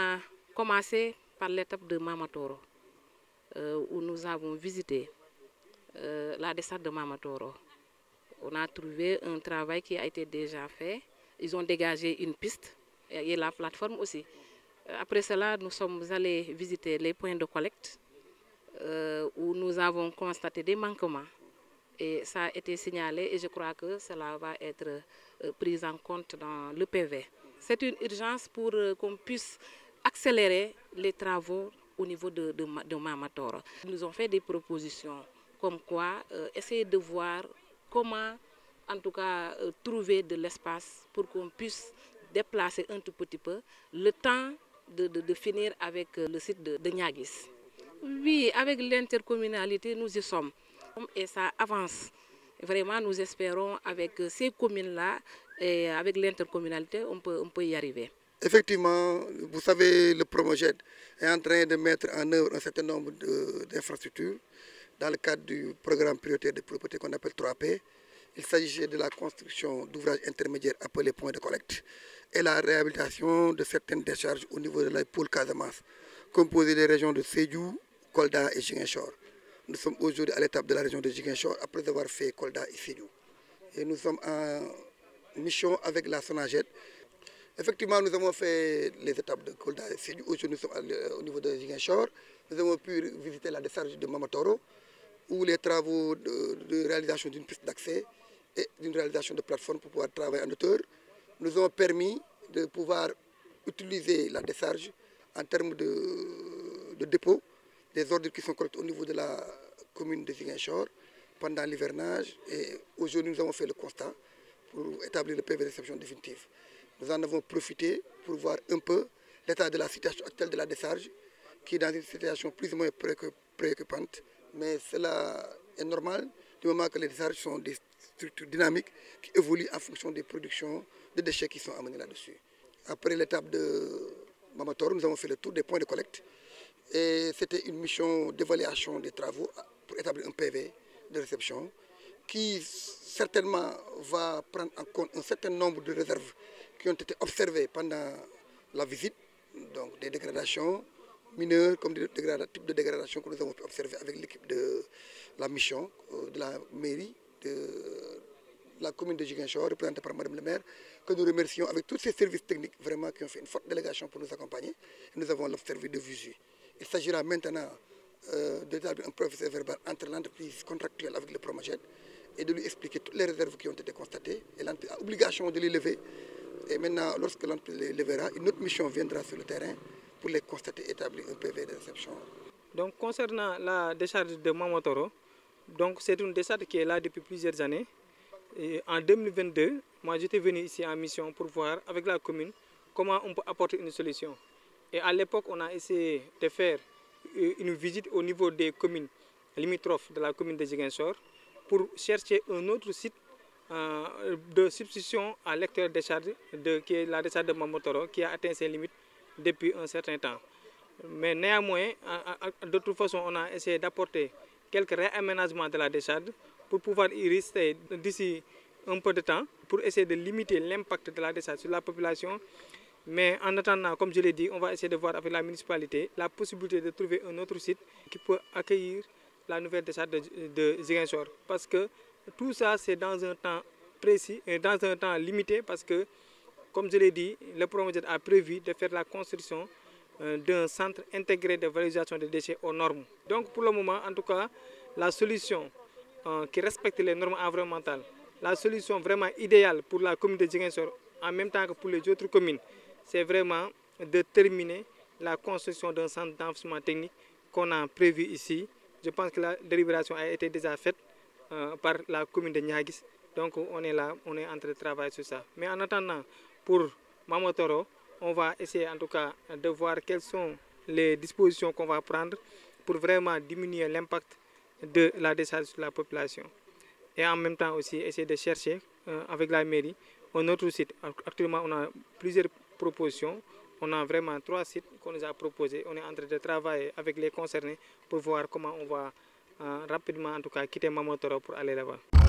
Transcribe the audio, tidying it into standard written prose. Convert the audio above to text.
a commencé par l'étape de Mamatoro, où nous avons visité la desserte de Mamatoro. On a trouvé un travail qui a été déjà fait. Ils ont dégagé une piste et la plateforme aussi. Après cela, nous sommes allés visiter les points de collecte où nous avons constaté des manquements. Et ça a été signalé et je crois que cela va être pris en compte dans le PV. C'est une urgence pour qu'on puisse accélérer les travaux au niveau de Mamatoro. Ils nous ont fait des propositions comme quoi essayer de voir comment en tout cas trouver de l'espace pour qu'on puisse déplacer un tout petit peu le temps de finir avec le site de Niaguis. Oui, avec l'intercommunalité, nous y sommes et ça avance. Vraiment, nous espérons avec ces communes-là et avec l'intercommunalité, on peut y arriver. Effectivement, vous savez, le Promoged est en train de mettre en œuvre un certain nombre d'infrastructures dans le cadre du programme prioritaire de propreté qu'on appelle 3P. Il s'agissait de la construction d'ouvrages intermédiaires appelés points de collecte et la réhabilitation de certaines décharges au niveau de la pôle Casamance, composée des régions de Sédhiou, Kolda et Ziguinchor. Nous sommes aujourd'hui à l'étape de la région de Ziguinchor après avoir fait Kolda et Sédhiou. Et nous sommes en mission avec la SONAGED. Effectivement, nous avons fait les étapes de Kolda et Sédhiou. Aujourd'hui, nous sommes au niveau de Ziguinchor. Nous avons pu visiter la décharge de Mamatoro, où les travaux de réalisation d'une piste d'accès et d'une réalisation de plateforme pour pouvoir travailler en hauteur nous ont permis de pouvoir utiliser la décharge en termes de dépôt des ordures qui sont collectés au niveau de la commune de Ziguinchor pendant l'hivernage. Et aujourd'hui, nous avons fait le constat pour établir le PV de réception définitive. Nous en avons profité pour voir un peu l'état de la situation actuelle de la décharge, qui est dans une situation plus ou moins préoccupante. Mais cela est normal du moment que les décharges sont des structures dynamiques qui évoluent en fonction des productions de déchets qui sont amenés là-dessus. Après l'étape de Mamatoro, nous avons fait le tour des points de collecte et c'était une mission d'évaluation des travaux pour établir un PV de réception qui certainement va prendre en compte un certain nombre de réserves qui ont été observées pendant la visite, donc des dégradations mineures comme des types de dégradation que nous avons pu observer avec l'équipe de la mission de la mairie de la commune de Ziguinchor, représentée par Madame le maire, que nous remercions avec tous ces services techniques vraiment qui ont fait une forte délégation pour nous accompagner. Et nous avons l'observé de visu. Il s'agira maintenant d'établir un procès verbal entre l'entreprise contractuelle avec le Promoged et de lui expliquer toutes les réserves qui ont été constatées. Et l'entreprise a l'obligation de les lever. Et maintenant, lorsque l'entreprise les levera, une autre mission viendra sur le terrain pour les constater et établir un PV de réception. Donc concernant la décharge de Mamatoro, c'est une décharge qui est là depuis plusieurs années. Et en 2022, moi j'étais venu ici en mission pour voir avec la commune comment on peut apporter une solution. Et à l'époque, on a essayé de faire une visite au niveau des communes limitrophes de la commune de Ziguinchor pour chercher un autre site de substitution à l'actuelle décharge qui est la décharge de Mamatoro qui a atteint ses limites depuis un certain temps. Mais néanmoins, de toute façon, on a essayé d'apporter quelques réaménagements de la décharge pour pouvoir y rester d'ici un peu de temps, pour essayer de limiter l'impact de la décharge sur la population. Mais en attendant, comme je l'ai dit, on va essayer de voir avec la municipalité la possibilité de trouver un autre site qui peut accueillir la nouvelle décharge de Ziguinchor. Parce que tout ça, c'est dans un temps précis et dans un temps limité parce que, comme je l'ai dit, le Promoged a prévu de faire la construction d'un centre intégré de valorisation des déchets aux normes. Donc pour le moment, en tout cas, la solution qui respecte les normes environnementales, la solution vraiment idéale pour la commune de Ziguinchor, en même temps que pour les autres communes, c'est vraiment de terminer la construction d'un centre d'enfouissement technique qu'on a prévu ici. Je pense que la délibération a été déjà faite par la commune de Niaguis. Donc on est là, on est en train de travailler sur ça. Mais en attendant, pour Mamatoro, on va essayer en tout cas de voir quelles sont les dispositions qu'on va prendre pour vraiment diminuer l'impact de la décharge sur la population. Et en même temps aussi essayer de chercher avec la mairie un autre site. Actuellement, on a plusieurs propositions. On a vraiment 3 sites qu'on nous a proposés. On est en train de travailler avec les concernés pour voir comment on va rapidement en tout cas quitter Mamatoro pour aller là-bas.